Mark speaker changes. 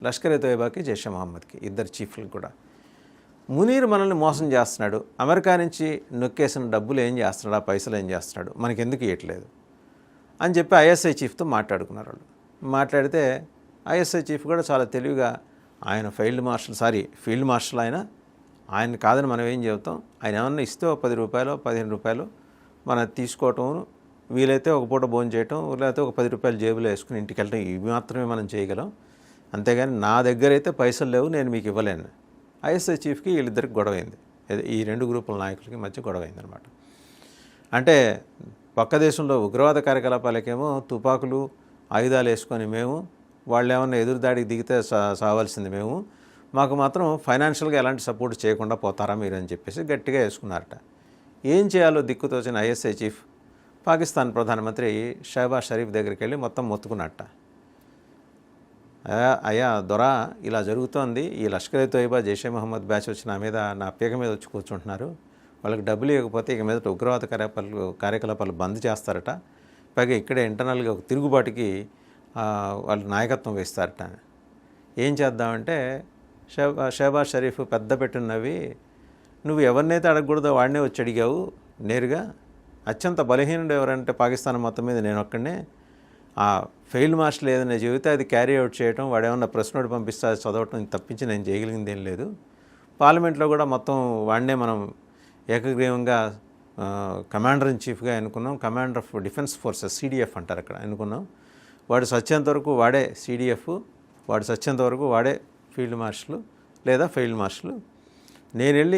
Speaker 1: లష్కర్ ఏ తోయబాకి జైషే మహమ్మద్కి ఇద్దరు చీఫ్లకు కూడా. మునీర్ మనల్ని మోసం చేస్తున్నాడు, అమెరికా నుంచి నొక్కేసిన డబ్బులు ఏం చేస్తున్నాడు, ఆ పైసలు ఏం చేస్తున్నాడు, మనకి ఎందుకు ఇవ్వట్లేదు అని చెప్పి ఐఎస్ఐ చీఫ్తో మాట్లాడుకున్నారు వాళ్ళు. మాట్లాడితే ఐఎస్ఐ చీఫ్ కూడా చాలా తెలివిగా ఆయన ఫీల్డ్ మార్షల్ ఆయన కాదని మనం ఏం చెబుతాం, ఆయన ఏమన్నా ఇస్తే ఒక 10 రూపాయలు 15 రూపాయలు మనం తీసుకోవటం, వీలైతే ఒక పూట భోజనం చేయటం, లేకపోతే ఒక 10 రూపాయలు జేబులో వేసుకుని ఇంటికి వెళ్ళటం, ఇవి మాత్రమే మనం చేయగలం. అంతేగాని నా దగ్గర అయితే పైసలు లేవు, నేను మీకు ఇవ్వలేను. ఐఎస్ఐ చీఫ్కి వీళ్ళిద్దరికి గొడవైంది, ఈ రెండు గ్రూపుల నాయకులకి మధ్య గొడవైంది అనమాట. అంటే పక్క దేశంలో ఉగ్రవాద కార్యకలాపాలకేమో తుపాకులు ఆయుధాలు వేసుకొని మేము, వాళ్ళు ఏమన్నా ఎదురుదాడికి దిగితే సావాల్సింది మేము, మాకు మాత్రం ఫైనాన్షియల్గా ఎలాంటి సపోర్ట్ చేయకుండా పోతారా మీరు అని చెప్పేసి గట్టిగా వేసుకున్నారట. ఏం చేయాలో దిక్కుతోచిన ఐఎస్ఐ చీఫ్ పాకిస్తాన్ ప్రధానమంత్రి షహబాజ్ షరీఫ్ దగ్గరికి వెళ్ళి మొత్తం మొత్తుకున్నట్ట. అయ్యా దొరా, ఇలా జరుగుతోంది, ఈ లష్కర్ ఏ తోయబా జైషే మహమ్మద్ బ్యాచ్ వచ్చి నా మీద, నా పీక మీద వచ్చి కూర్చుంటున్నారు, వాళ్ళకి డబ్బులు ఇవ్వకపోతే ఇక మీద ఉగ్రవాద కార్యకలాపాలు బంద్ చేస్తారట, పైగా ఇక్కడే ఇంటర్నల్గా ఒక తిరుగుబాటుకి వాళ్ళు నాయకత్వం వేస్తారట. ఏం చేద్దామంటే షహబాజ్ షరీఫ్ పెద్ద పెట్టినవి, నువ్వు ఎవరినైతే అడగకూడదో వాడినే వచ్చి అడిగావు నేరుగా, అత్యంత బలహీనుడు ఎవరంటే పాకిస్తాన్ మొత్తం మీద నేను ఒక్కడనే, ఆ ఫెయిల్డ్ మార్షల్ ఏదైనా చెబితే అది క్యారీ అవుట్ చేయడం, వాడేమన్నా ప్రెస్ నోట్ పంపిస్తే అది చదవటం తప్పించి నేను చేయగలిగింది ఏం లేదు. పార్లమెంట్లో కూడా మొత్తం వాడినే మనం ఏకగ్రీవంగా కమాండర్ ఇన్ చీఫ్గా ఎన్నుకున్నాం, commander of defence forces CDF అంటారు అక్కడ ఎన్నుకున్నాం. వాడు సచ్చేంత వరకు వాడే CDF, వాడు సచ్చేంత వరకు వాడే ఫీల్డ్ మార్షల్ లేదా ఫెయిల్డ్ మార్షల్. నేను వెళ్ళి